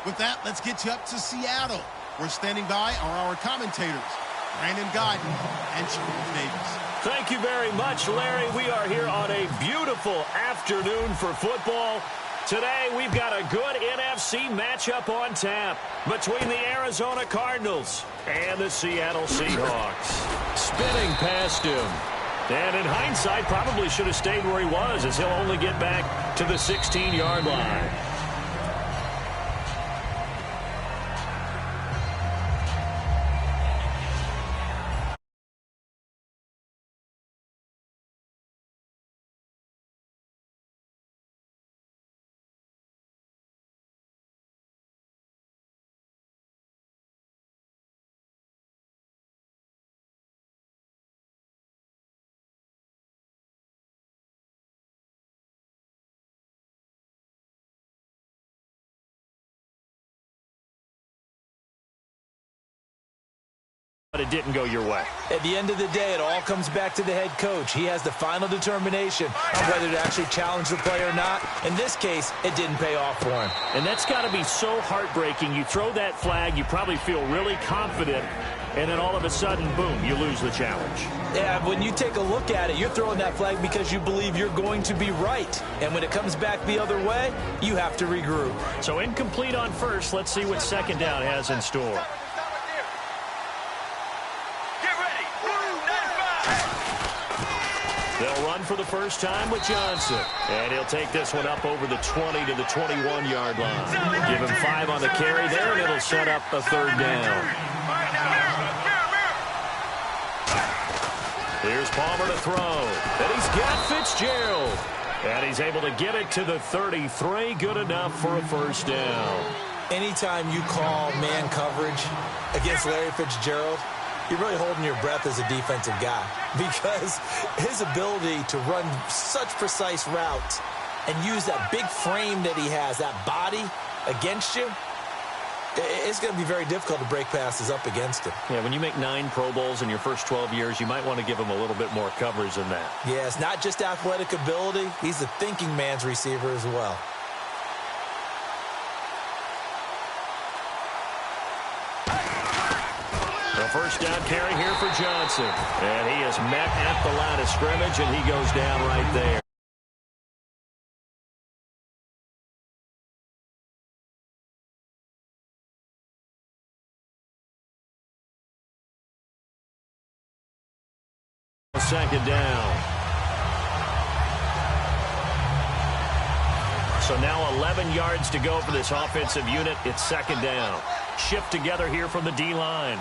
With that, let's get you up to Seattle. We're standing by are our commentators, Brandon Godden and Charles Davis. Thank you very much, Larry. We are here on a beautiful afternoon for football. Today, we've got a good NFC matchup on tap between the Arizona Cardinals and the Seattle Seahawks. Spinning past him. And in hindsight, probably should have stayed where he was, as he'll only get back to the 16-yard line. But it didn't go your way. At the end of the day, it all comes back to the head coach. He has the final determination on whether to actually challenge the play or not. In this case, it didn't pay off for him. And that's got to be so heartbreaking. You throw that flag, you probably feel really confident, and then all of a sudden, boom, you lose the challenge. Yeah, when you take a look at it, you're throwing that flag because you believe you're going to be right. And when it comes back the other way, you have to regroup. So incomplete on first. Let's see what second down has in store. They'll run for the first time with Johnson. And he'll take this one up over the 20 to the 21-yard line. Give him 5 on the carry there, and it'll set up a third down. Here's Palmer to throw. And he's got Fitzgerald. And he's able to get it to the 33. Good enough for a first down. Anytime you call man coverage against Larry Fitzgerald, you're really holding your breath as a defensive guy, because his ability to run such precise routes and use that big frame that he has, that body against you, it's going to be very difficult to break passes up against him. Yeah, when you make 9 Pro Bowls in your first 12 years, you might want to give him a little bit more coverage than that. Yeah, it's not just athletic ability. He's a thinking man's receiver as well. The first down carry here for Johnson. And he is met at the line of scrimmage, and he goes down right there. Second down. So now 11 yards to go for this offensive unit. It's second down. Shift together here from the D-line.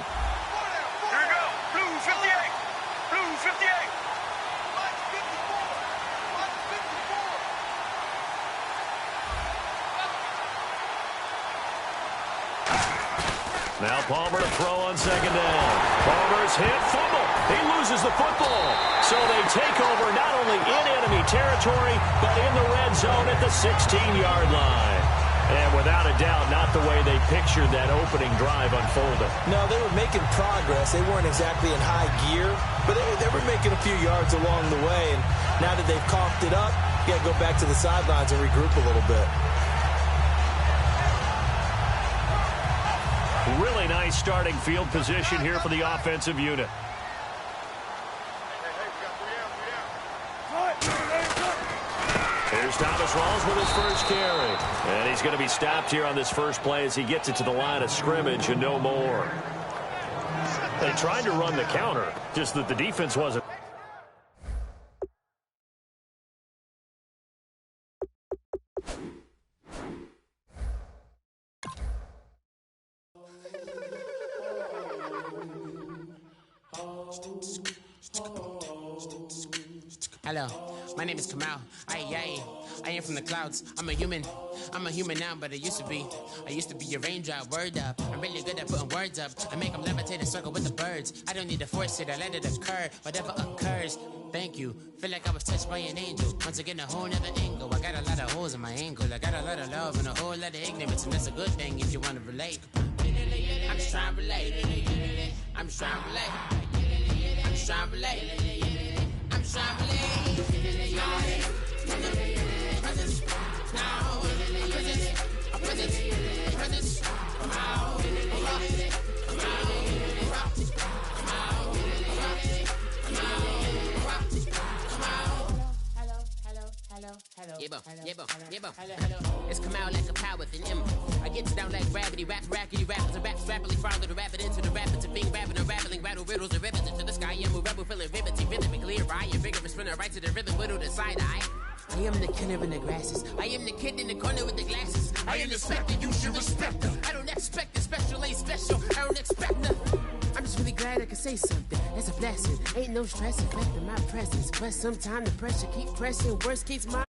Now Palmer to throw on second down. Palmer's hit, fumble. He loses the football. So they take over not only in enemy territory, but in the red zone at the 16-yard line. And without a doubt, not the way they pictured that opening drive unfolding. No, they were making progress. They weren't exactly in high gear, but they were making a few yards along the way. And now that they've coughed it up, you got to go back to the sidelines and regroup a little bit. Really nice starting field position here for the offensive unit. Here's Thomas Rawls with his first carry. And he's going to be stopped here on this first play as he gets it to the line of scrimmage and no more. They tried to run the counter, just that the defense wasn't. Hello, my name is Kamal. I am from the clouds. I'm a human now, but I used to be a raindrop. Word up, I'm really good at putting words up. I make them levitate and circle with the birds. I don't need to force it, I let it occur. Whatever occurs, thank you. Feel like I was touched by an angel. Once again, a whole nother angle. I got a lot of holes in my angle. I got a lot of love and a whole lot of ignorance, and that's a good thing if you want to relate. I'm just trying to relate. I'm just trying to relate. I'm just trying to relate. I'm just trying to relate. Presence, now, presence, It's come out like a power with an M. I get down like gravity, rap, rackety, rappers, and raps rapidly follow the rapid into the rapids of being rapping and rattling, rattle riddles and rivets into the sky. I'm a rebel, feeling riveting, rhythmically, right? Your vigorous spinner right to the rhythm, whittle the side eye. I am the killer in the grasses. I am the kid in the corner with the glasses. I am the specter, you should respect her. I don't expect the special, ain't special. I don't expect nothing. I'm just really glad I could say something. That's a blessing. Ain't no stress affecting my presence. But sometimes the pressure keep pressing. Worst keeps my...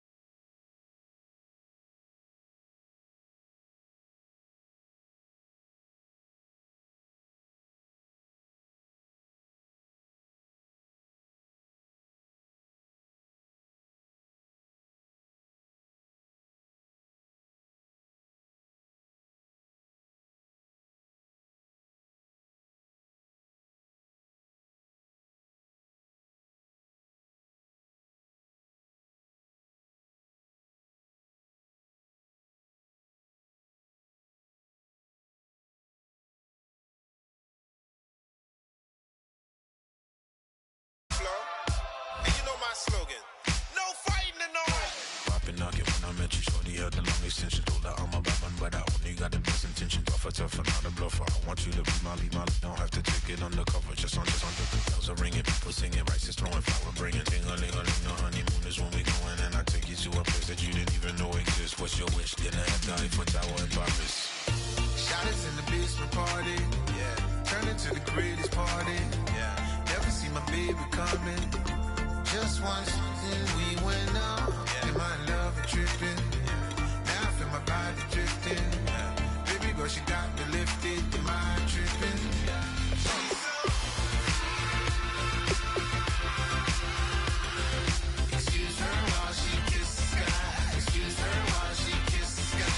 Slogan. No fighting in the home. Poppin' knock it when I met you. Shorty had the long extension. Told her I'm a bad one, but I only got the best intention. Tougher, not a bluffer. I want you to be Molly. Don't have to take it undercover. Just on the bells are ringing. People singing. Rice is throwing flower. Bringing ting-a-ling-a-ling. The honeymoon is when we going. And I take you to a place that you didn't even know exists. What's your wish? Dinner at the Eiffel Tower in Paris. Shot is in the basement party. Yeah. Turn into the greatest party. Yeah. Never see my baby coming. Just once, then we went up. Yeah. And my love is tripping. Yeah. Now I feel my body drifting. Yeah. Baby girl, she got me lifted. Am I tripping? Yeah. Excuse her while she kisses the sky. Excuse her while she kisses the sky.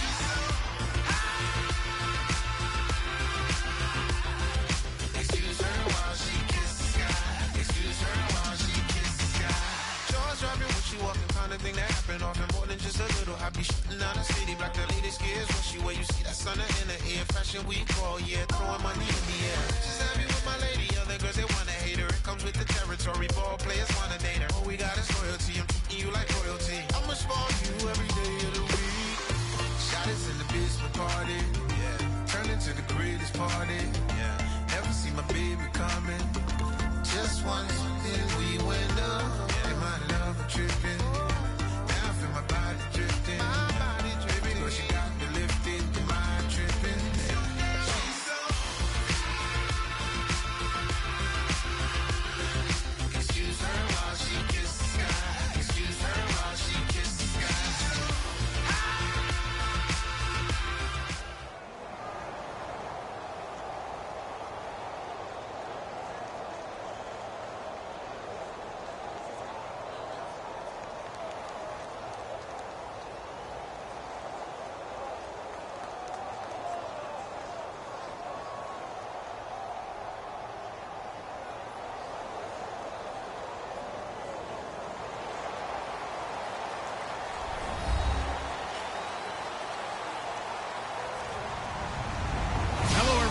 Excuse her while she kisses the sky. Excuse her while she kisses the sky. Jaws dropping when she walking, kind of thing that happen often. More than just a little. I be shooting down the city, black the latest gears. When she where you see that sun in the air. Fashion week all year, throwing money in the air. She's happy with my lady, other girls they wanna hate her. It comes with the territory, ball players wanna date her. All we got is loyalty, I'm treating you like royalty. I'ma spoil you every day of the week. Shot is in the basement party, yeah. Turn into the greatest party, yeah. Never see my baby coming. Just once, then we went up. Yeah. And my love is tripping. Now I feel my body drifting. My body drifting. Baby girl, she got me lifted. Am I tripping? Excuse her while she kisses the sky. Excuse her while she kisses the sky.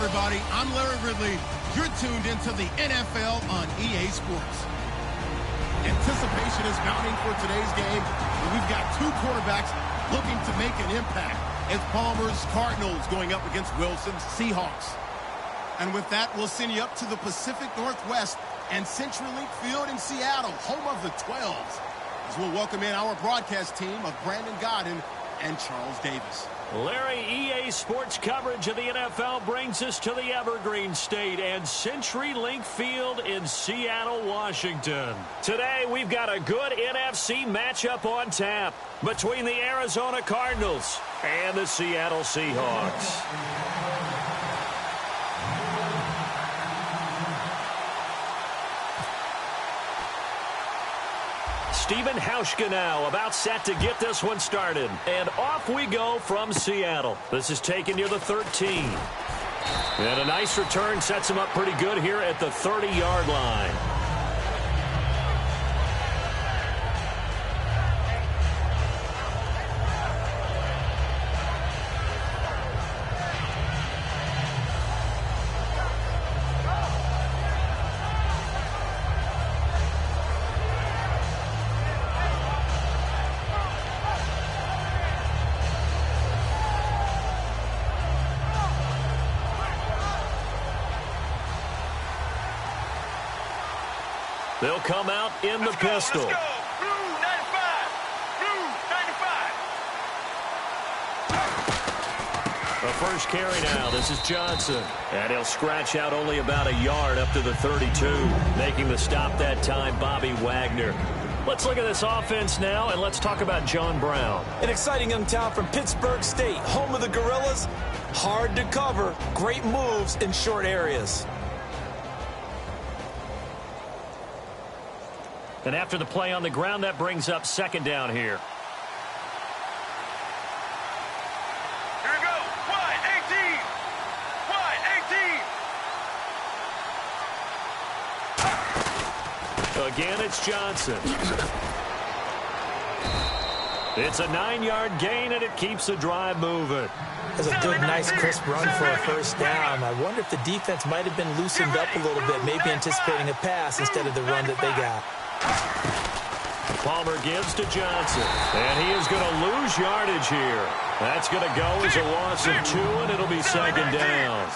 Everybody, I'm Larry Ridley. You're tuned into the NFL on EA Sports. Anticipation is mounting for today's game, and we've got two quarterbacks looking to make an impact. It's Palmer's Cardinals going up against Wilson's Seahawks. And with that, we'll send you up to the Pacific Northwest and CenturyLink Field in Seattle, home of the 12s, as we'll welcome in our broadcast team of Brandon Godden and Charles Davis. Larry, EA Sports coverage of the NFL brings us to the Evergreen State and CenturyLink Field in Seattle, Washington. Today, we've got a good NFC matchup on tap between the Arizona Cardinals and the Seattle Seahawks. Stephen Hauschka now about set to get this one started. And off we go from Seattle. This is taking you to 13. And a nice return sets him up pretty good here at the 30-yard line. They'll come out in the pistol. Let's go. Blue 95. Blue 95. The first carry now. This is Johnson. And he'll scratch out only about a yard up to the 32. Making the stop that time, Bobby Wagner. Let's look at this offense now, and let's talk about John Brown. An exciting young talent from Pittsburgh State, home of the Gorillas. Hard to cover, great moves in short areas. And after the play on the ground, that brings up second down here. Here we go. Wide 18. Wide 18. Again, it's Johnson. It's a 9-yard gain, and it keeps the drive moving. That's a good, nice, crisp run for a first down. I wonder if the defense might have been loosened up a little bit, maybe anticipating a pass instead of the run that they got. Palmer gives to Johnson, and he is going to lose yardage here. That's going to go as a loss of 2, and it'll be second down.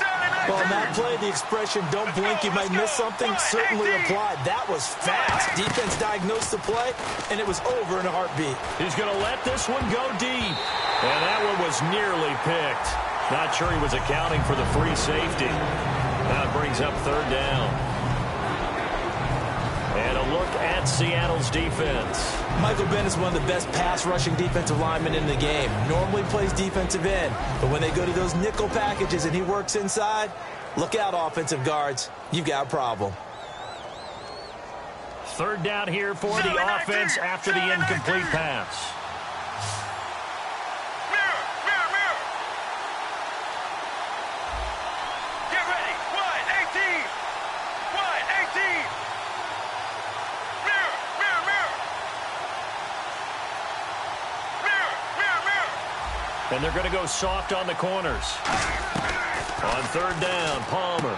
Well, on that play, the expression, don't blink, you might miss something, certainly applied. That was fast. Defense diagnosed the play, and it was over in a heartbeat. He's going to let this one go deep. And that one was nearly picked. Not sure he was accounting for the free safety. Now it brings up third down. And a look at Seattle's defense. Michael Bennett is one of the best pass-rushing defensive linemen in the game. Normally plays defensive end, but when they go to those nickel packages and he works inside, look out, offensive guards. You've got a problem. Third down here for the offense after the incomplete pass. And they're going to go soft on the corners. On third down, Palmer.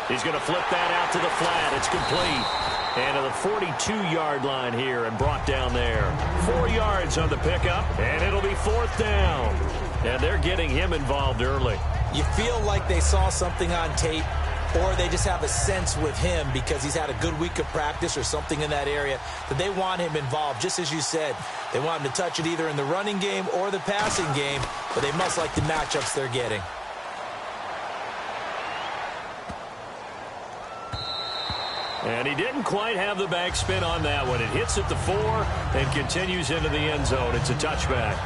He's going to flip that out to the flat. It's complete. And to the 42-yard line here and brought down there. 4 yards on the pickup, and it'll be fourth down. And they're getting him involved early. You feel like they saw something on tape, or they just have a sense with him because he's had a good week of practice or something in that area that they want him involved. Just as you said, they want him to touch it either in the running game or the passing game, but they must like the matchups they're getting. And he didn't quite have the backspin on that one. It hits at the 4 and continues into the end zone. It's a touchback.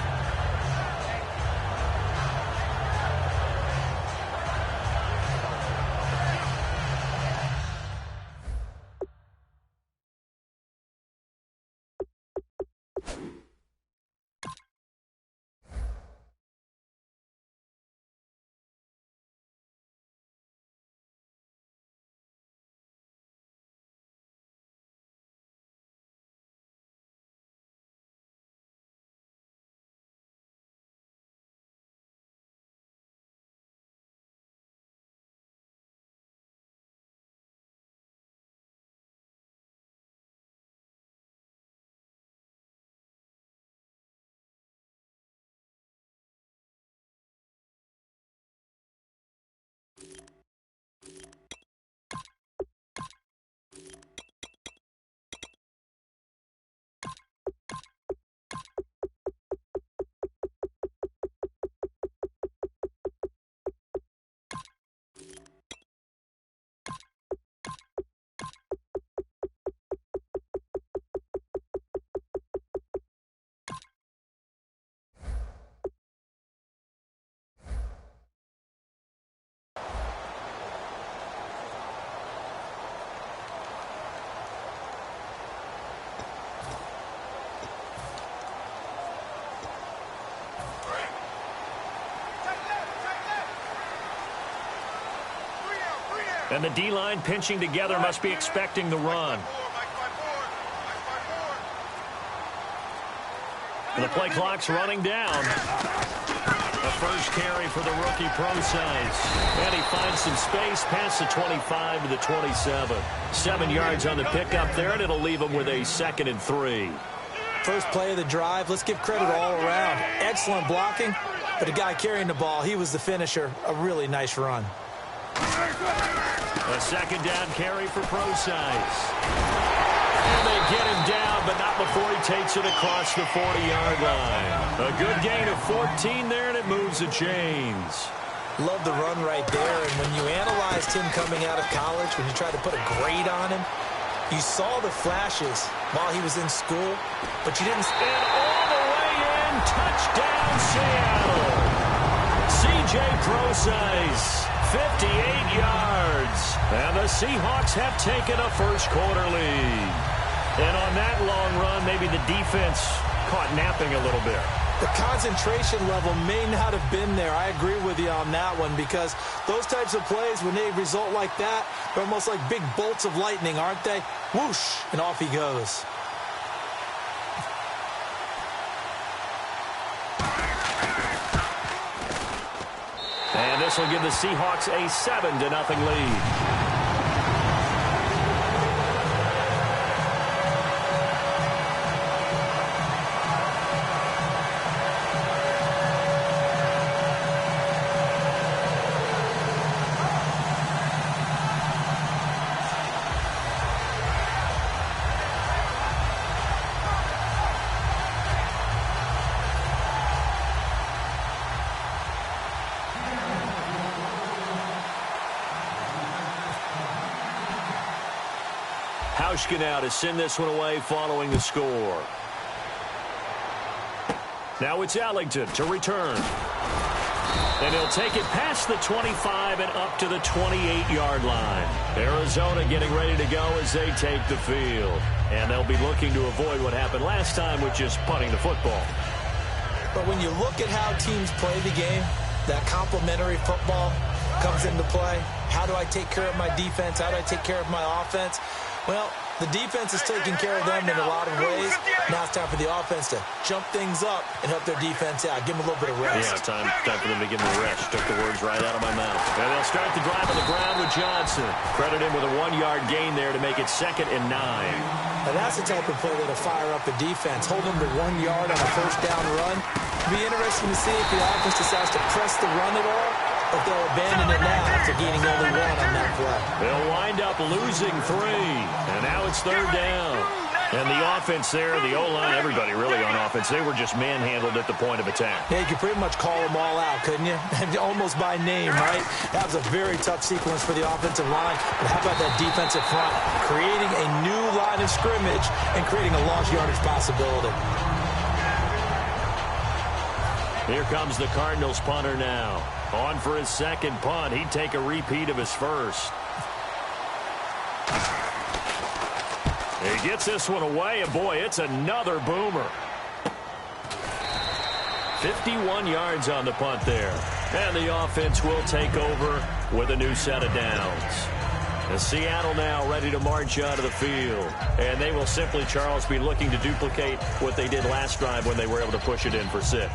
And the D-line pinching together must be expecting the run. And the play clock's running down. The first carry for the rookie Pro-Size. And he finds some space past the 25 to the 27. 7 yards on the pickup there, and it'll leave him with a 2nd and 3. First play of the drive, let's give credit all around. Excellent blocking, but the guy carrying the ball, he was the finisher. A really nice run. A 2nd down carry for Pro-Size. And they get him down, but not before he takes it across the 40-yard line. A good gain of 14 there, and it moves the chains. Love the run right there, and when you analyzed him coming out of college, when you tried to put a grade on him, you saw the flashes while he was in school, but you didn't... And all the way in, touchdown Seattle. C.J. Procise, 58 yards. And the Seahawks have taken a first-quarter lead. And on that long run, maybe the defense caught napping a little bit. The concentration level may not have been there. I agree with you on that one, because those types of plays, when they result like that, they're almost like big bolts of lightning, aren't they? Whoosh, and off he goes. And this will give the Seahawks a 7-0 lead. Now to send this one away following the score. Now it's Ellington to return. And he'll take it past the 25 and up to the 28-yard line. Arizona getting ready to go as they take the field. And they'll be looking to avoid what happened last time, which is punting the football. But when you look at how teams play the game, that complementary football comes into play. How do I take care of my defense? How do I take care of my offense? Well, the defense is taking care of them in a lot of ways. Now it's time for the offense to jump things up and help their defense out. Give them a little bit of rest. Yeah, time for them to give them a rest. Took the words right out of my mouth. And they'll start the drive on the ground with Johnson. Credit him with a 1-yard gain there to make it 2nd and 9. Now that's the type of play that'll fire up the defense. Hold them to 1 yard on a first down run. It'll be interesting to see if the offense decides to press the run at all, or if they'll abandon it now after gaining only 1 on that play. They'll wind up losing 3, and now it's 3rd down. And the offense there, the O-line, everybody really on offense, they were just manhandled at the point of attack. Yeah, you could pretty much call them all out, couldn't you? Almost by name, right? That was a very tough sequence for the offensive line. But how about that defensive front? Creating a new line of scrimmage and creating a long yardage possibility. Here comes the Cardinals punter now. On for his 2nd punt. He'd take a repeat of his first. He gets this one away, and boy, it's another boomer. 51 yards on the punt there. And the offense will take over with a new set of downs. And Seattle now ready to march out of the field. And they will simply, Charles, be looking to duplicate what they did last drive when they were able to push it in for 6.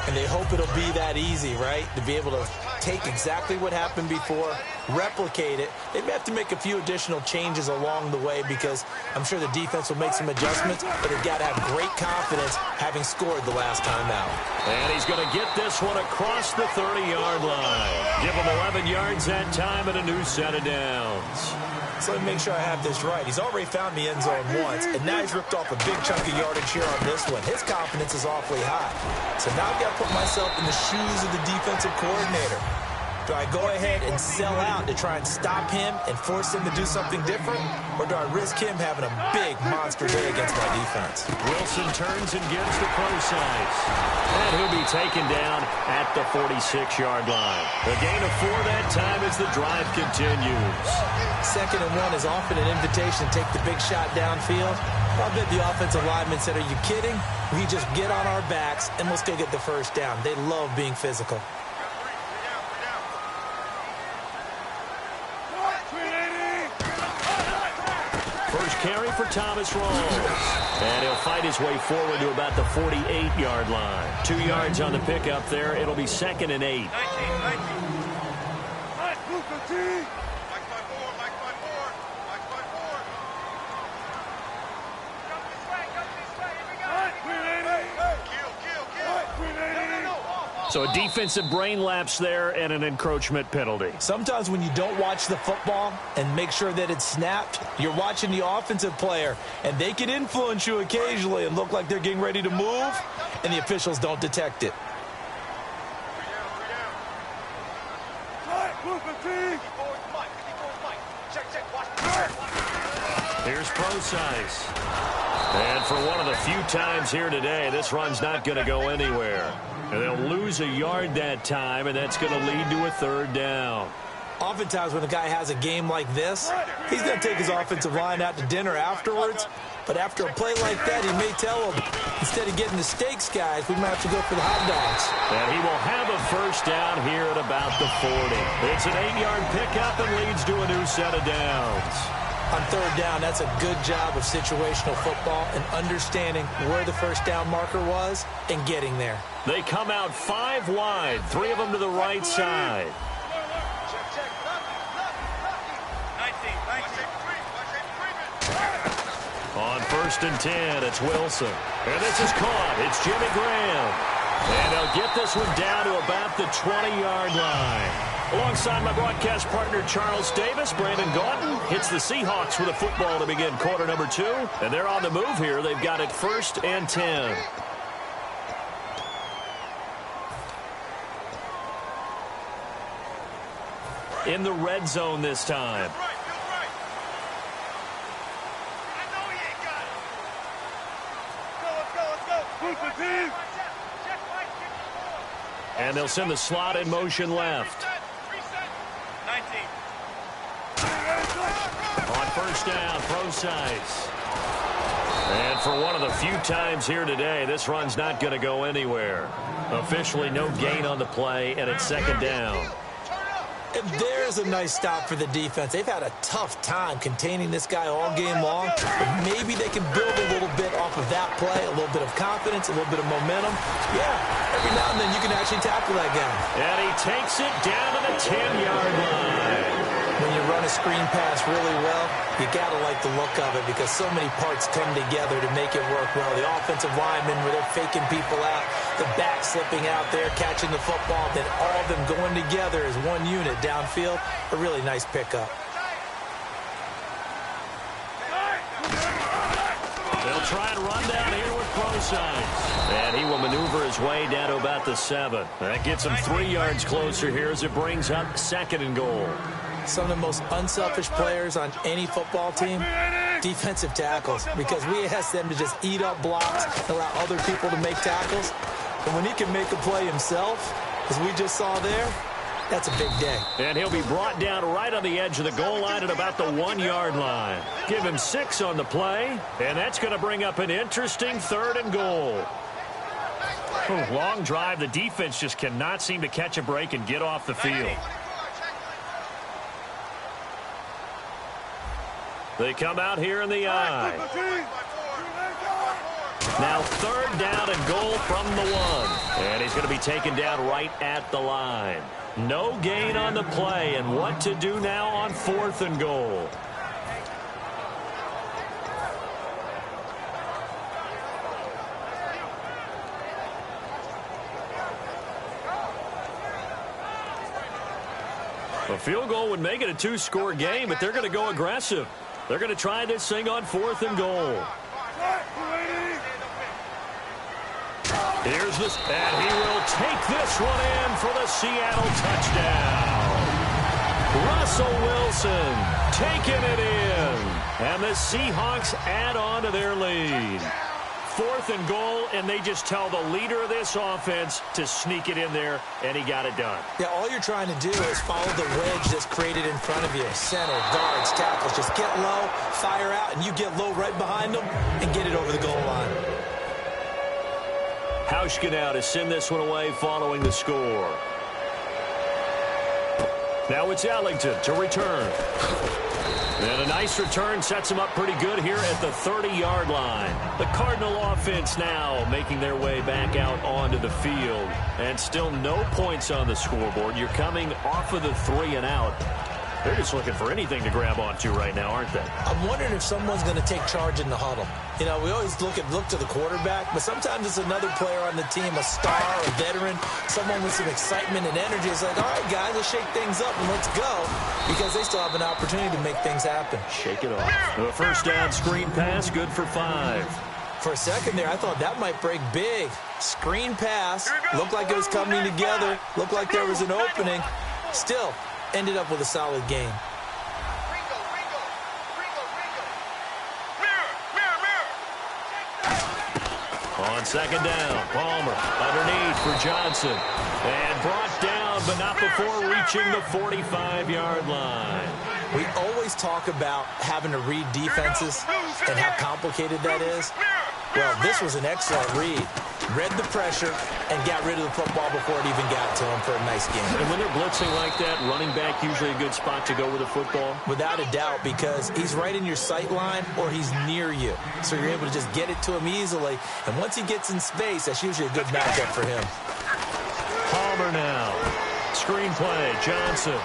And they hope it'll be that easy, right? To be able to take exactly what happened before, replicate it. They may have to make a few additional changes along the way, because I'm sure the defense will make some adjustments, but they've got to have great confidence having scored the last time out. And he's going to get this one across the 30-yard line. Give him 11 yards that time and a new set of downs. So let me make sure I have this right. He's already found the end zone once, and now he's ripped off a big chunk of yardage here on this one. His confidence is awfully high. So now I've got to put myself in the shoes of the defensive coordinator. Do I go ahead and sell out to try and stop him and force him to do something different? Or do I risk him having a big monster day against my defense? Wilson turns and gives the Procise. And he'll be taken down at the 46-yard line. A gain of 4 that time as the drive continues. 2nd and 1 is often an invitation to take the big shot downfield. I bet the offensive lineman said, "Are you kidding? We just get on our backs and we'll still get the first down." They love being physical. First carry for Thomas Rawls. And he'll fight his way forward to about the 48-yard line. 2 yards on the pickup there. It'll be 2nd and 8. So a defensive brain lapse there and an encroachment penalty. Sometimes when you don't watch the football and make sure that it's snapped, you're watching the offensive player, and they can influence you occasionally and look like they're getting ready to move, and the officials don't detect it. Here's Procise. And for one of the few times here today, this run's not going to go anywhere. And they'll lose a yard that time, and that's going to lead to a third down. Oftentimes when a guy has a game like this, he's going to take his offensive line out to dinner afterwards. But after a play like that, he may tell them, instead of getting the steaks, guys, we might have to go for the hot dogs. And he will have a first down here at about the 40. It's an 8-yard pickup and leads to a new set of downs. On third down, that's a good job of situational football and understanding where the first down marker was and getting there. They come out 5 wide, 3 of them to the right side. On 1st and 10, it's Wilson. And this is caught. It's Jimmy Graham. And they'll get this one down to about the 20-yard line. Alongside my broadcast partner, Charles Davis, Brandon Gaudin hits the Seahawks with a football to begin quarter number 2. And they're on the move here. They've got it 1st and 10. In the red zone this time. And they'll send the slot in motion left. On 1st down, Procise. And for one of the few times here today, this run's not going to go anywhere. Officially no gain on the play, and it's 2nd down. And there's a nice stop for the defense. They've had a tough time containing this guy all game long. But maybe they can build a little bit off of that play, a little bit of confidence, a little bit of momentum. Yeah, every now and then you can actually tackle that guy. And he takes it down to the 10-yard line. When you run a screen pass really well, you got to like the look of it because so many parts come together to make it work well. The offensive linemen, where they're faking people out, the back slipping out there, catching the football, then all of them going together as one unit downfield. A really nice pickup. They'll try and run down here with Procise. And he will maneuver his way down to about the 7. That gets him 3 yards closer here as it brings up 2nd and goal. Some of the most unselfish players on any football team, defensive tackles, because we ask them to just eat up blocks, allow other people to make tackles. And when he can make a play himself, as we just saw there, that's a big day. And he'll be brought down right on the edge of the goal line at about the 1-yard line. Give him 6 on the play, and that's going to bring up an interesting 3rd and goal. Long drive. The defense just cannot seem to catch a break and get off the field. They come out here in the I. Now 3rd down and goal from the 1. And he's going to be taken down right at the line. No gain on the play, and what to do now on 4th and goal. A field goal would make it a 2-score game, but they're going to go aggressive. They're going to try this thing on 4th and goal. Here's this, and he will take this one in for the Seattle touchdown. Russell Wilson taking it in, and the Seahawks add on to their lead. 4th and goal, and they just tell the leader of this offense to sneak it in there, and he got it done. Yeah, all you're trying to do is follow the wedge that's created in front of you. Center, guards, tackles, just get low, fire out, and you get low right behind them and get it over the goal line. Hauschka now to send this one away following the score. Now it's Ellington to return. And a nice return sets him up pretty good here at the 30-yard line. The Cardinal offense now making their way back out onto the field. And still no points on the scoreboard. You're coming off of the 3 and out. They're just looking for anything to grab onto right now, aren't they? I'm wondering if someone's going to take charge in the huddle. You know, we always look to the quarterback, but sometimes it's another player on the team, a star, a veteran, someone with some excitement and energy. It's like, all right, guys, let's shake things up and let's go, because they still have an opportunity to make things happen. Shake it off. The first down screen pass, good for 5. For a second there, I thought that might break big. Screen pass, looked like it was coming together, looked like there was an opening. Still, ended up with a solid game. On second down, Palmer underneath for Johnson. And brought down, but not before reaching the 45-yard line. We always talk about having to read defenses and how complicated that is. Well, this was an excellent read. Read the pressure and got rid of the football before it even got to him for a nice game. And when they're blitzing like that, running back usually a good spot to go with the football? Without a doubt, because he's right in your sight line or he's near you. So you're able to just get it to him easily. And once he gets in space, that's usually a good matchup for him. Palmer now. Screen play, Johnson.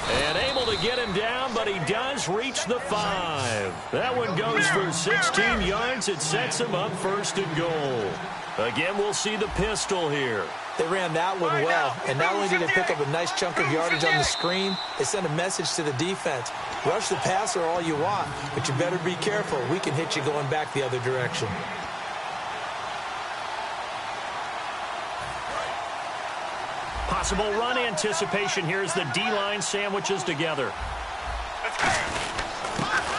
And able to get him down, but he does reach the 5. That one goes for 16 yards. It sets him up first and goal. Again, we'll see the pistol here. They ran that one well, and not only did they pick up a nice chunk of yardage on the screen, they sent a message to the defense. Rush the passer all you want, but you better be careful. We can hit you going back the other direction. Possible run anticipation here as the D-line sandwiches together.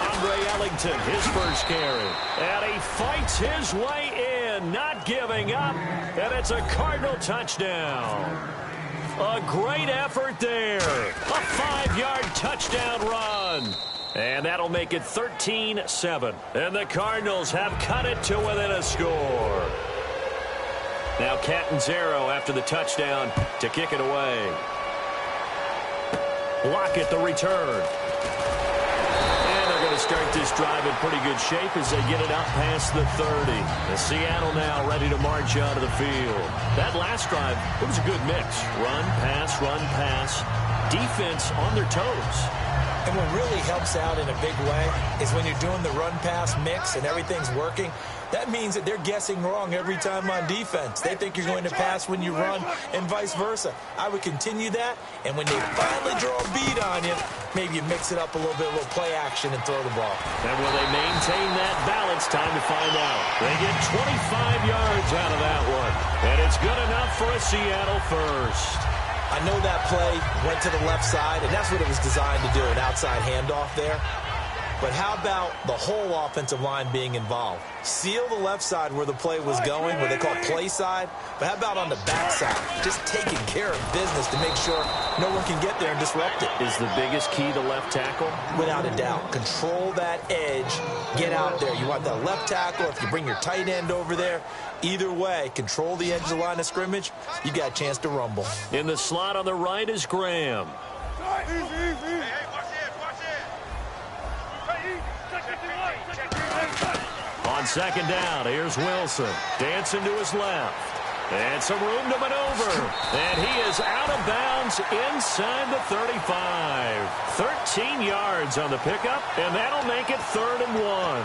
Andre Ellington, his first carry. And he fights his way in, not giving up. And it's a Cardinal touchdown. A great effort there. A 5-yard touchdown run. And that'll make it 13-7. And the Cardinals have cut it to within a score. Now Catanzaro after the touchdown to kick it away. Lockett the return. And they're going to start this drive in pretty good shape as they get it out past the 30. And Seattle now ready to march out of the field. That last drive, it was a good mix. Run, pass, defense on their toes. And what really helps out in a big way is when you're doing the run-pass mix and everything's working, that means that they're guessing wrong every time on defense. They think you're going to pass when you run and vice versa. I would continue that, and when they finally draw a beat on you, maybe you mix it up a little bit, a little play action and throw the ball. And will they maintain that balance? Time to find out. They get 25 yards out of that one, and it's good enough for a Seattle first. I know that play went to the left side, and that's what it was designed to do, an outside handoff there. But how about the whole offensive line being involved? Seal the left side where the play was going, what they call play side. But how about on the back side? Just taking care of business to make sure no one can get there and disrupt it. Is the biggest key the left tackle? Without a doubt. Control that edge. Get out there. You want that left tackle. If you bring your tight end over there, either way, control the edge of the line of scrimmage. You got a chance to rumble. In the slot on the right is Graham. On second down, here's Wilson. Dancing to his left. And some room to maneuver. And he is out of bounds inside the 35. 13 yards on the pickup, and that'll make it 3rd and 1.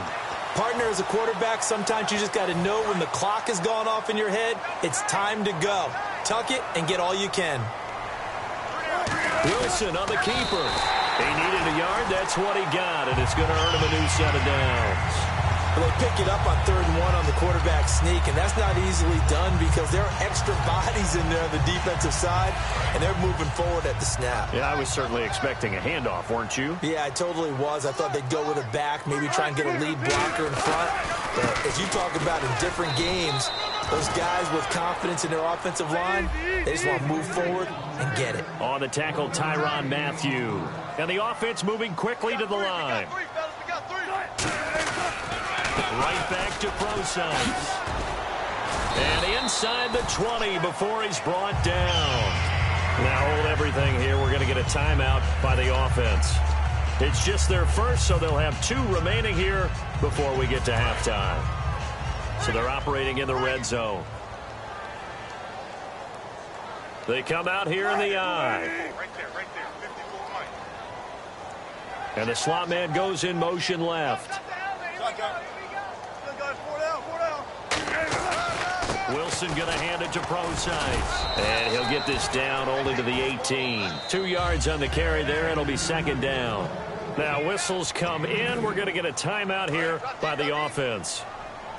Partner, as a quarterback, sometimes you just got to know when the clock has gone off in your head, it's time to go. Tuck it and get all you can. Wilson on the keeper. He needed a yard. That's what he got, and it's going to earn him a new set of downs. Well, they pick it up on 3rd and 1 on the quarterback sneak, and that's not easily done because there are extra bodies in there on the defensive side, and they're moving forward at the snap. Yeah, I was certainly expecting a handoff, weren't you? Yeah, I totally was. I thought they'd go with a back, maybe try and get a lead blocker in front. But as you talk about in different games, those guys with confidence in their offensive line, they just want to move forward and get it. On the tackle, Tyrann Mathieu. And the offense moving quickly to the line. Right back to Prosise. And inside the 20 before he's brought down. Now hold everything here. We're going to get a timeout by the offense. It's just their first, so they'll have 2 remaining here before we get to halftime. So they're operating in the red zone. They come out here in the I. Right there, 54 points. And the slot man goes in motion left. Wilson going to hand it to Procise. And he'll get this down only to the 18. 2 yards on the carry there. It'll be second down. Now whistles come in. We're going to get a timeout here by the offense.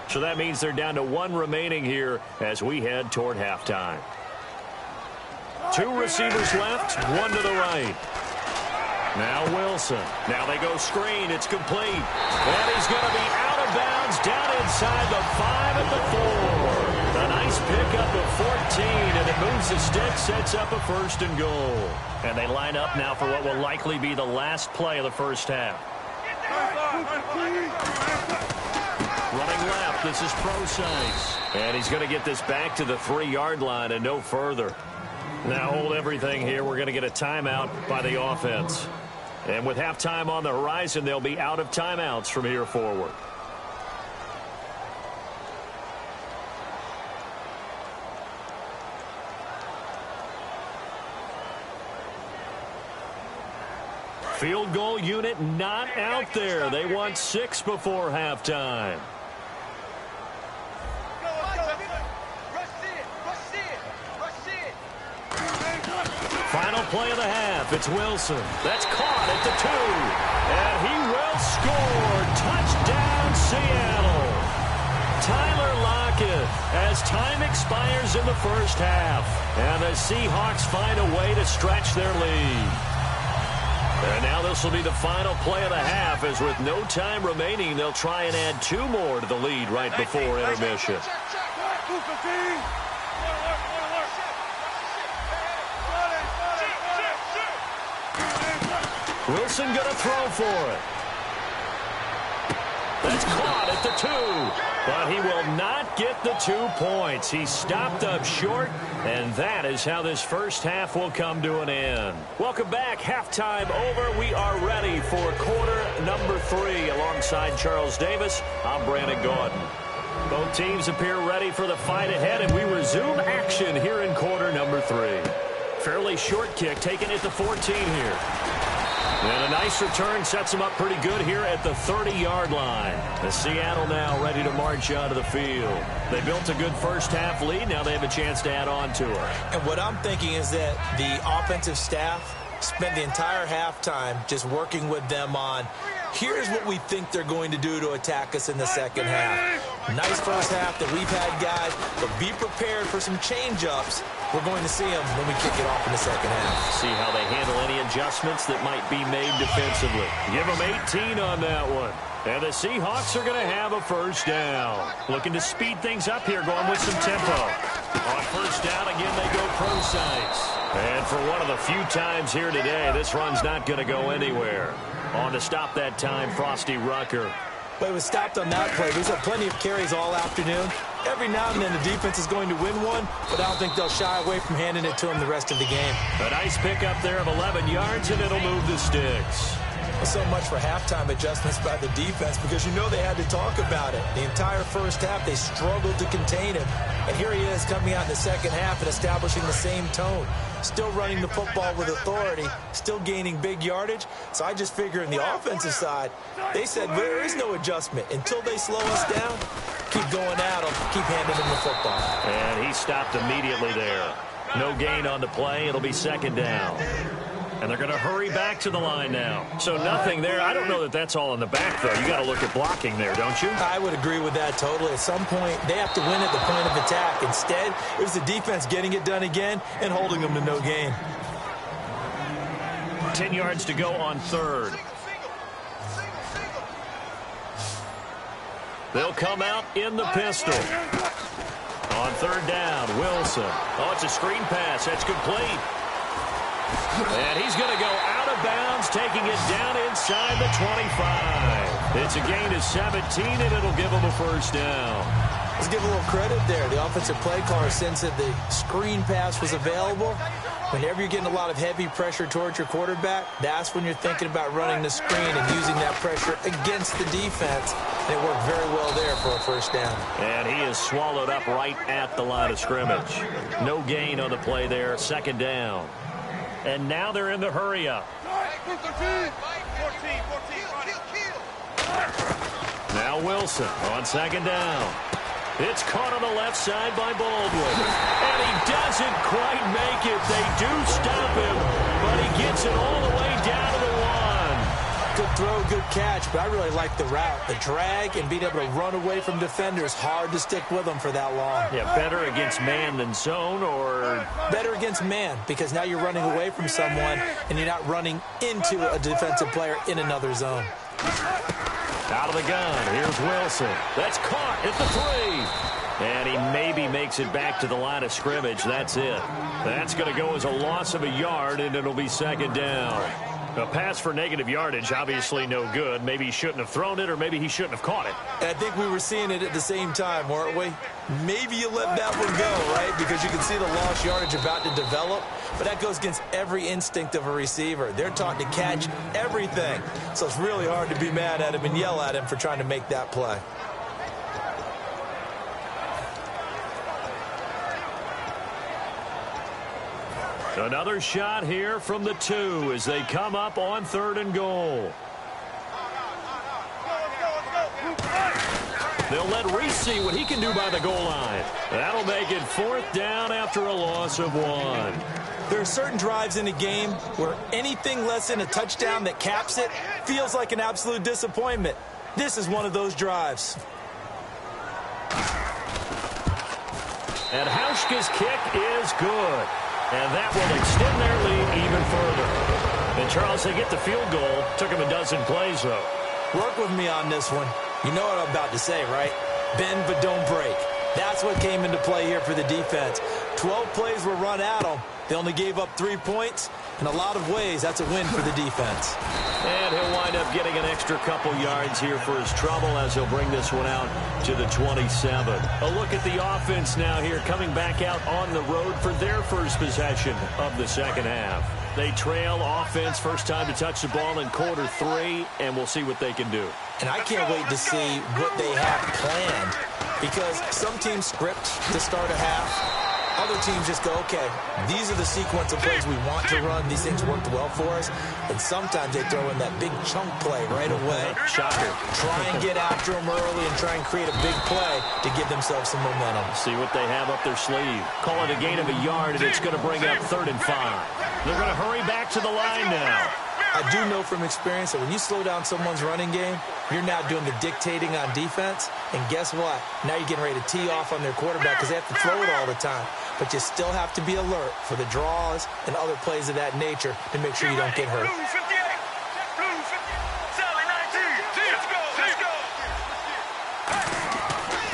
So that means they're down to 1 remaining here as we head toward halftime. 2 receivers left, 1 to the right. Now Wilson. Now they go screen. It's complete. And he's going to be out of bounds down inside the 5 at the 4. A nice pickup of 14, and it moves the stick, sets up a 1st and goal. And they line up now for what will likely be the last play of the first half. Running left, this is Procise. And he's going to get this back to the 3-yard line and no further. Now hold everything here. We're going to get a timeout by the offense. And with halftime on the horizon, they'll be out of timeouts from here forward. Field goal unit not out there. They want 6 before halftime. Final play of the half. It's Wilson. That's caught at the 2. And he will score. Touchdown, Seattle. Tyler Lockett as time expires in the first half. And the Seahawks find a way to stretch their lead. And now this will be the final play of the half, as with no time remaining, they'll try and add 2 more to the lead right before intermission. Wilson going to throw for it. That's caught at the 2. But he will not get the 2 points. He stopped up short, and that is how this first half will come to an end. Welcome back. Halftime over. We are ready for quarter number 3. Alongside Charles Davis, I'm Brandon Gordon. Both teams appear ready for the fight ahead, and we resume action here in quarter number 3. Fairly short kick taken at the 14 here. And a nice return sets them up pretty good here at the 30-yard line. The Seattle now ready to march out of the field. They built a good first half lead. Now they have a chance to add on to it. And what I'm thinking is that the offensive staff spent the entire halftime just working with them on, here's what we think they're going to do to attack us in the second half. Nice first half that we've had, guys, but be prepared for some change-ups. We're going to see them when we kick it off in the second half. See how they handle any adjustments that might be made defensively. Give them 18 on that one. And the Seahawks are going to have a first down. Looking to speed things up here, going with some tempo. On first down, again, they go Procise. And for one of the few times here today, this run's not going to go anywhere. On to stop that time, Frosty Rucker. But it was stopped on that play. We've had plenty of carries all afternoon. Every now and then the defense is going to win one, but I don't think they'll shy away from handing it to them the rest of the game. A nice pickup there of 11 yards, and it'll move the sticks. So much for halftime adjustments by the defense, because you know they had to talk about it. The entire first half, they struggled to contain him. And here he is coming out in the second half and establishing the same tone. Still running the football with authority, still gaining big yardage. So I just figure in the offensive side, they said there is no adjustment. Until they slow us down, keep going at them, keep handing them the football. And he stopped immediately there. No gain on the play. It'll be second down. And they're going to hurry back to the line now. So nothing there. I don't know that that's all in the back, though. You got to look at blocking there, don't you? I would agree with that totally. At some point, they have to win at the point of attack. Instead, it was the defense getting it done again and holding them to no gain. 10 yards to go on third. They'll come out in the pistol. On third down, Wilson. Oh, it's a screen pass. That's complete. And he's going to go out of bounds, taking it down inside the 25. It's a gain of 17, and it'll give him a first down. Let's give a little credit there. The offensive play caller sense that the screen pass was available. Whenever you're getting a lot of heavy pressure towards your quarterback, that's when you're thinking about running the screen and using that pressure against the defense. And it worked very well there for a first down. And he is swallowed up right at the line of scrimmage. No gain on the play there, second down. And now they're in the hurry-up. Now Wilson on second down. It's caught on the left side by Baldwin. And he doesn't quite make it. They do stop him, but he gets it all the way down to the one. Good throw, good catch, but I really like the route. The drag and being able to run away from defenders, hard to stick with them for that long. Yeah, better against man than zone, or? Better against man, because now you're running away from someone and you're not running into a defensive player in another zone. Out of the gun, here's Wilson. That's caught at the 3. And he maybe makes it back to the line of scrimmage. That's it. That's going to go as a loss of a yard, and it'll be second down. A pass for negative yardage, obviously no good. Maybe he shouldn't have thrown it, or maybe he shouldn't have caught it. And I think we were seeing it at the same time, weren't we? Maybe you let that one go, right? Because you can see the lost yardage about to develop. But that goes against every instinct of a receiver. They're taught to catch everything. So it's really hard to be mad at him and yell at him for trying to make that play. Another shot here from the 2 as they come up on 3rd and goal. They'll let Reese see what he can do by the goal line. That'll make it 4th down after a loss of 1. There are certain drives in a game where anything less than a touchdown that caps it feels like an absolute disappointment. This is one of those drives. And Hauschka's kick is good. And that will extend their lead even further. And, Charles, they get the field goal. Took them a dozen plays, though. Work with me on this one. You know what I'm about to say, right? Bend but don't break. That's what came into play here for the defense. 12 plays were run at them. They only gave up 3 points. In a lot of ways, that's a win for the defense. And he'll wind up getting an extra couple yards here for his trouble as he'll bring this one out to the 27. A look at the offense now here, coming back out on the road for their first possession of the second half. They trail offense, first time to touch the ball in quarter 3, and we'll see what they can do. And I can't wait to see what they have planned, because some teams script to start a half. Other teams just go, okay, these are the sequence of plays we want to run. These things worked well for us. And sometimes they throw in that big chunk play right away. Shocker. Try and get after them early and try and create a big play to give themselves some momentum. See what they have up their sleeve. Call it a gain of a yard, and it's going to bring up 3rd and 5. They're going to hurry back to the line now. I do know from experience that when you slow down someone's running game, you're now doing the dictating on defense. And guess what? Now you're getting ready to tee off on their quarterback because they have to throw it all the time. But you still have to be alert for the draws and other plays of that nature to make sure you don't get hurt.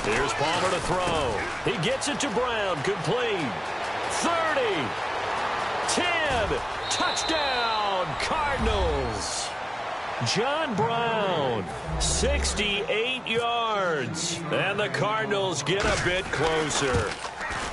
Here's Palmer to throw. He gets it to Brown. Complete. 30. 10. Touchdown, Cardinals. John Brown, 68 yards. And the Cardinals get a bit closer.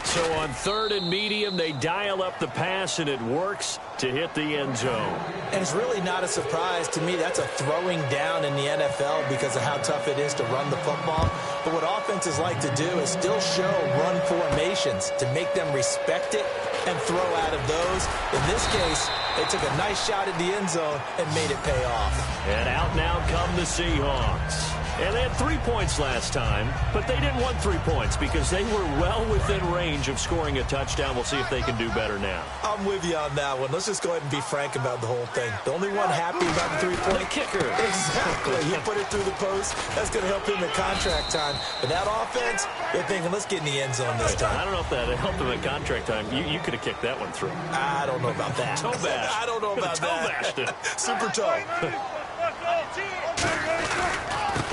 So on 3rd and medium, they dial up the pass, and it works to hit the end zone. And it's really not a surprise to me. That's a throwing down in the NFL because of how tough it is to run the football. But what offenses like to do is still show run formations to make them respect it and throw out of those. In this case, they took a nice shot at the end zone and made it pay off. And out now come the Seahawks. And they had 3 points last time, but they didn't want 3 points because they were well within range of scoring a touchdown. We'll see if they can do better now. I'm with you on that one. Let's just go ahead and be frank about the whole thing. The only one happy about the 3-point kicker. Exactly. He put it through the post. That's going to help him at contract time. But that offense, they're thinking, let's get in the end zone this time. I don't know if that helped him at contract time. You could have kicked that one through. I don't know about that. Toe bash. I don't know about toe that. Bashed it. Super toe.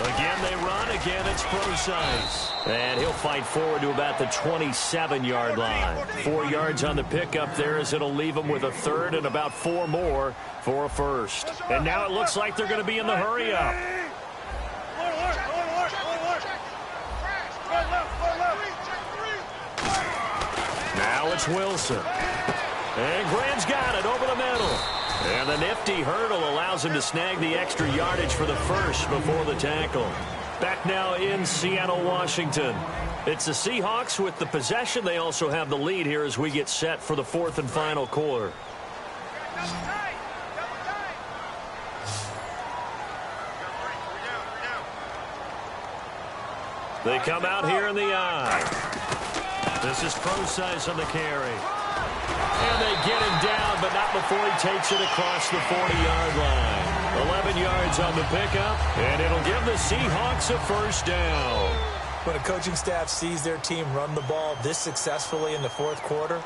Again, they run. Again, it's Procise. And he'll fight forward to about the 27-yard line. 4 yards on the pickup there as it'll leave him with a 3rd and about 4 more for a first. And now it looks like they're going to be in the hurry-up. Now it's Wilson. And Graham's got it over the middle. And the nifty hurdle allows him to snag the extra yardage for the first before the tackle. Back now in Seattle, Washington. It's the Seahawks with the possession. They also have the lead here as we get set for the fourth and final quarter. They come out here in the eye. This is Pro-Size on the carry. And they get him down, but not before he takes it across the 40-yard line. 11 yards on the pickup, and it'll give the Seahawks a first down. When a coaching staff sees their team run the ball this successfully in the fourth quarter,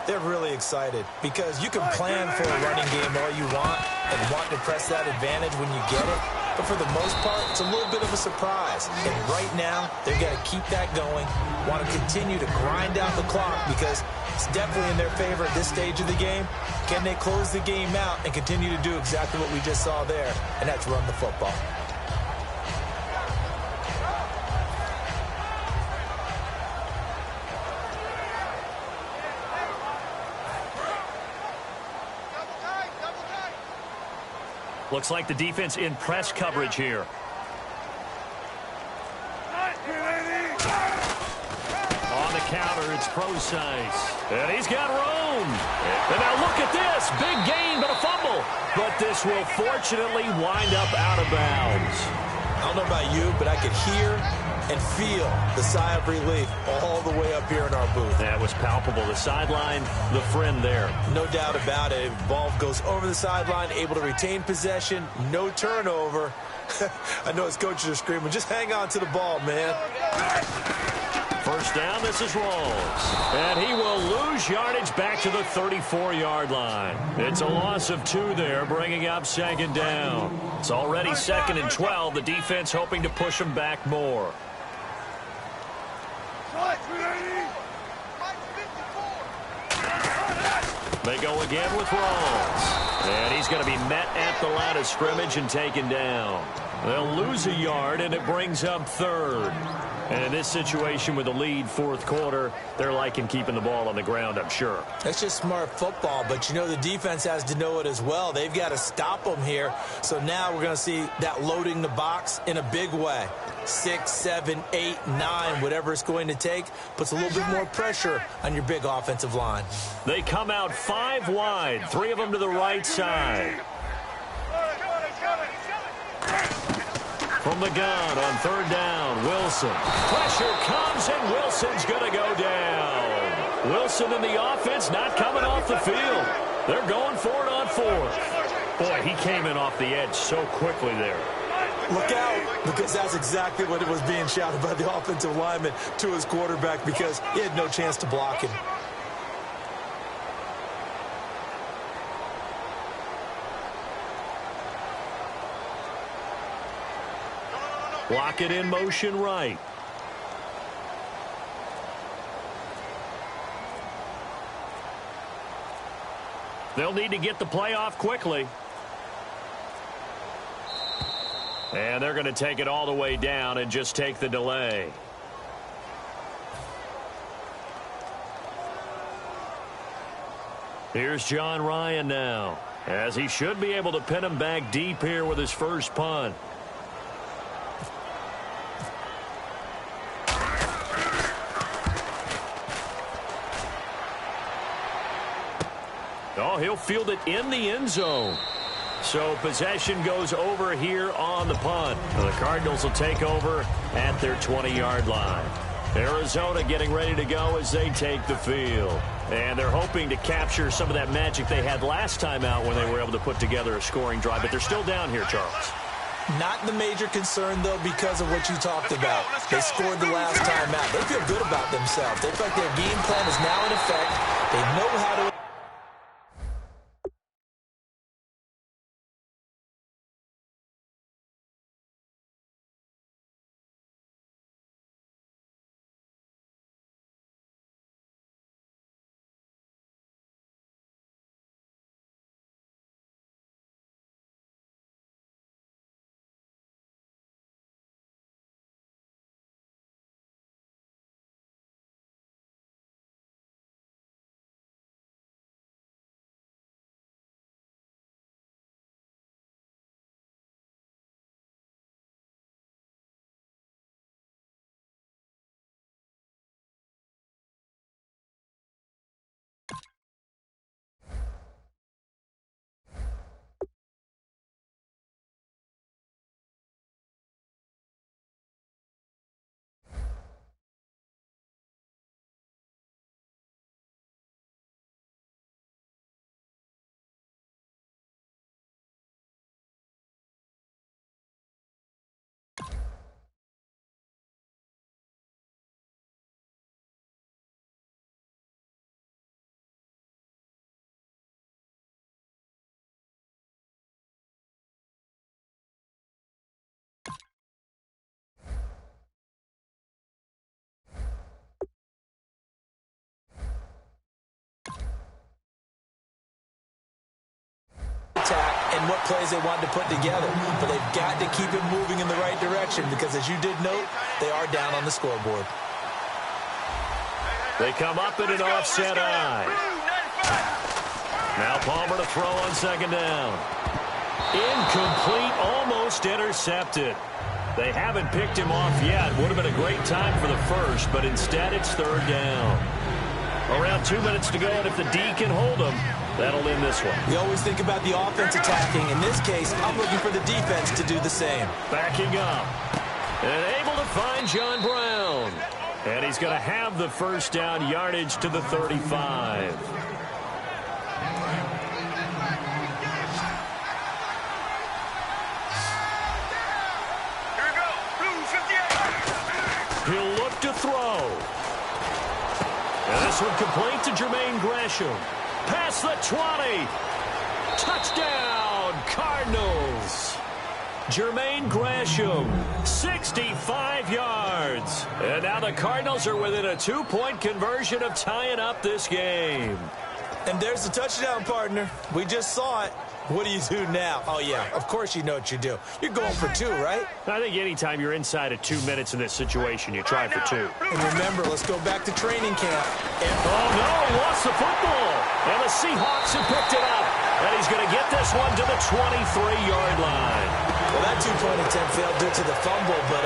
they're really excited because you can plan for a running game all you want and want to press that advantage when you get it. But for the most part, it's a little bit of a surprise. And right now, they've got to keep that going, want to continue to grind out the clock because it's definitely in their favor at this stage of the game. Can they close the game out and continue to do exactly what we just saw there, and that's run the football? Looks like the defense in press coverage here. On the counter, it's Pro-Size. And he's got room. And now look at this. Big gain, but a fumble. But this will fortunately wind up out of bounds. I don't know about you, but I could hear and feel the sigh of relief all the way up here in our booth. That was palpable. The sideline, the friend there. No doubt about it. Ball goes over the sideline, able to retain possession, no turnover. I know his coaches are screaming, just hang on to the ball, man. First down, this is Rawls. And he will lose yardage back to the 34-yard line. It's a loss of 2 there, bringing up second down. It's already second and 12. The defense hoping to push him back more. They go again with Rawls. And he's going to be met at the line of scrimmage and taken down. They'll lose a yard, and it brings up third. And in this situation with the lead fourth quarter, they're liking keeping the ball on the ground, I'm sure. That's just smart football, but you know the defense has to know it as well. They've got to stop them here. So now we're going to see that loading the box in a big way. 6, 7, 8, 9, whatever it's going to take, puts a little bit more pressure on your big offensive line. They come out 5 wide, 3 of them to the right side. From the gun on third down, Wilson. Pressure comes, and Wilson's going to go down. Wilson and the offense not coming off the field. They're going for it on fourth. Boy, he came in off the edge so quickly there. Look out, because that's exactly what it was being shouted by the offensive lineman to his quarterback because he had no chance to block him. Block it in motion right. They'll need to get the play off quickly. And they're going to take it all the way down and just take the delay. Here's John Ryan now, as he should be able to pin him back deep here with his first punt. Oh, he'll field it in the end zone. So possession goes over here on the punt. The Cardinals will take over at their 20-yard line. Arizona getting ready to go as they take the field. And they're hoping to capture some of that magic they had last time out when they were able to put together a scoring drive. But they're still down here, Charles. Not the major concern, though, because of what you talked about. They scored the last time out. They feel good about themselves. They feel like their game plan is now in effect. They know how to and what plays they want to put together. But they've got to keep it moving in the right direction because, as you did note, they are down on the scoreboard. They come up in an offset eye. Now Palmer to throw on second down. Incomplete, almost intercepted. They haven't picked him off yet. Would have been a great time for the first, but instead it's third down. Around 2 minutes to go, and if the D can hold them, that'll end this one. We always think about the offense attacking. In this case, I'm looking for the defense to do the same. Backing up. And able to find John Brown. And he's going to have the first down, yardage to the 35. He'll look to throw. And this one complete to Jermaine Gresham. Past the 20. Touchdown, Cardinals. Jermaine Gresham, 65 yards. And now the Cardinals are within a 2-point conversion of tying up this game. And there's the touchdown, partner. We just saw it. What do you do now? Oh, yeah, of course you know what you do. You're going for 2, right? I think anytime you're inside of 2 minutes in this situation, you try for 2. And remember, let's go back to training camp. Oh, no, lost the football. And the Seahawks have picked it up. And he's going to get this one to the 23-yard line. Well, that 2-point attempt failed due to the fumble, but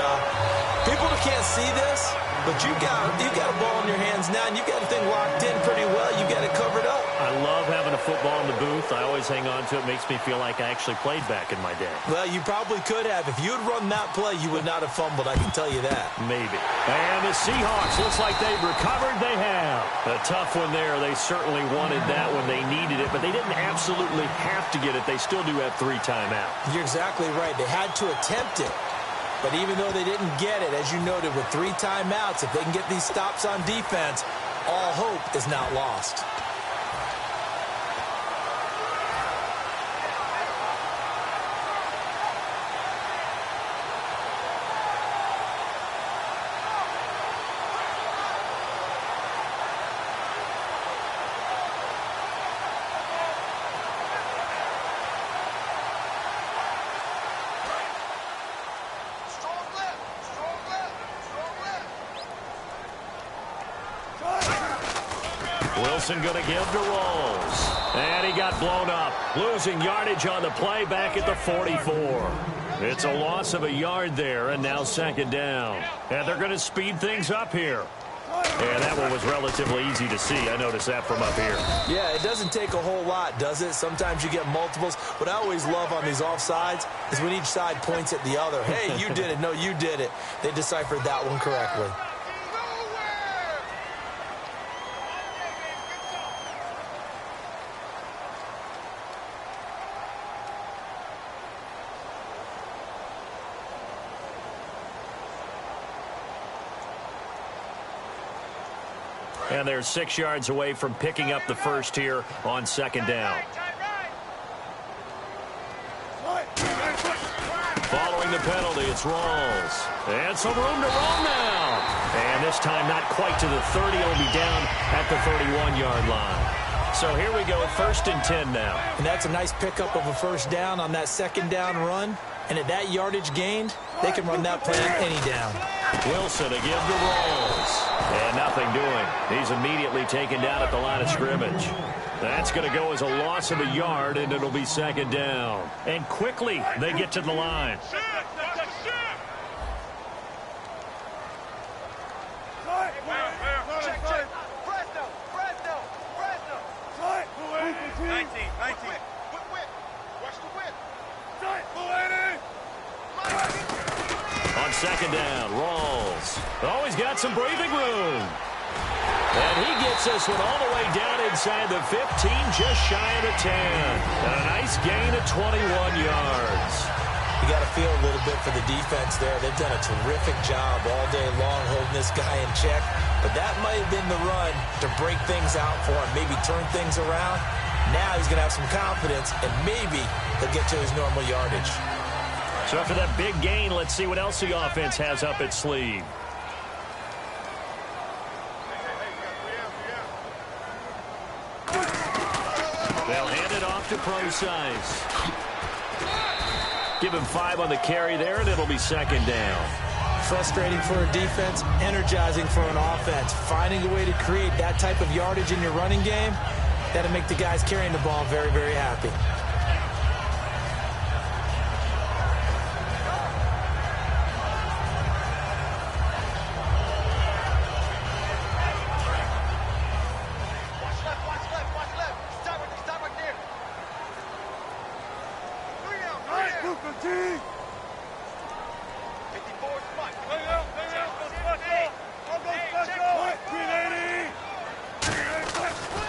people can't see this, but you got a ball in your hands now, and you got the thing locked in pretty well. You got it covered up. I love having a football in the booth. I always hang on to it. Makes me feel like I actually played back in my day. Well, you probably could have. If you had run that play, you would not have fumbled. I can tell you that. Maybe. And the Seahawks, looks like they've recovered. They have. A tough one there. They certainly wanted that when they needed it, but they didn't absolutely have to get it. They still do have 3 timeouts. You're exactly right. They had to attempt it. But even though they didn't get it, as you noted, with 3 timeouts, if they can get these stops on defense, all hope is not lost. Wilson going to give to Rolls. And he got blown up. Losing yardage on the play back at the 44. It's a loss of a yard there, and now second down. And they're going to speed things up here. And that one was relatively easy to see. I noticed that from up here. Yeah, it doesn't take a whole lot, does it? Sometimes you get multiples. What I always love on these offsides is when each side points at the other. Hey, you did it. No, you did it. They deciphered that one correctly. And they're 6 yards away from picking up the first here on second down. Following the penalty, it's Rawls. And some room to roll now. And this time not quite to the 30. It'll be down at the 31-yard line. So here we go, 1st and 10 now. And that's a nice pickup of a first down on that second down run. And at that yardage gained, they can run that play on any down. Wilson to give to Rawls. And nothing doing. He's immediately taken down at the line of scrimmage. That's going to go as a loss of a yard, and it'll be second down. And quickly, they get to the line. On second down, Rawls. Always got some breathing room. And he gets this one all the way down inside the 15, just shy of the 10. And a nice gain of 21 yards. You got to feel a little bit for the defense there. They've done a terrific job all day long holding this guy in check. But that might have been the run to break things out for him, maybe turn things around. Now he's going to have some confidence, and maybe he'll get to his normal yardage. So after that big gain, let's see what else the offense has up its sleeve. They'll hand it off to Procise. give him 5 on the carry there, and it'll be second down. Frustrating for a defense, energizing for an offense. Finding a way to create that type of yardage in your running game, that'll make the guys carrying the ball very, very happy.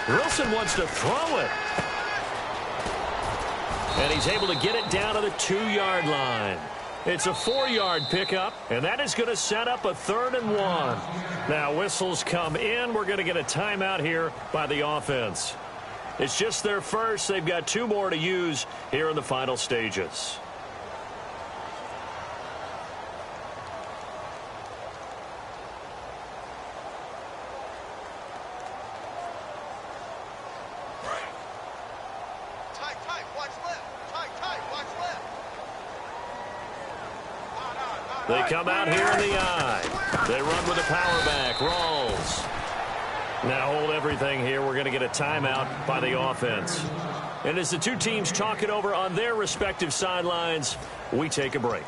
Wilson wants to throw it. And he's able to get it down to the 2-yard line. It's a 4-yard pickup, and that is going to set up a 3rd and 1. Now whistles come in. We're going to get a timeout here by the offense. It's just their first. They've got 2 more to use here in the final stages. They come out here in the eye. They run with a power back. Rolls. Now hold everything here. We're going to get a timeout by the offense. And as the 2 teams talk it over on their respective sidelines, we take a break.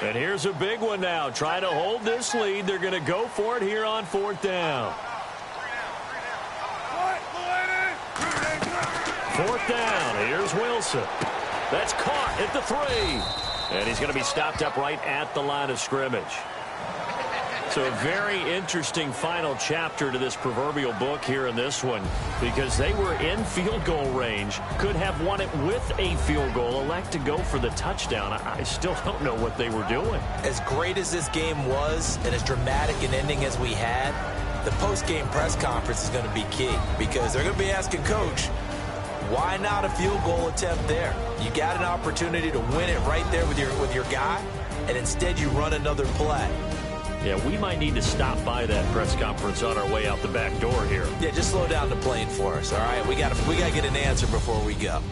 And here's a big one now. Trying to hold this lead. They're going to go for it here on 4th down. 4th down. Here's Wilson. That's caught at the 3. And he's going to be stopped up right at the line of scrimmage. So a very interesting final chapter to this proverbial book here in this one, because they were in field goal range, could have won it with a field goal, elect to go for the touchdown. I still don't know what they were doing. As great as this game was and as dramatic an ending as we had, the post-game press conference is going to be key, because they're going to be asking Coach, why not a field goal attempt there? You got an opportunity to win it right there with your guy, and instead you run another play. Yeah, we might need to stop by that press conference on our way out the back door here. Yeah, just slow down the plane for us, all right? We got to get an answer before we go.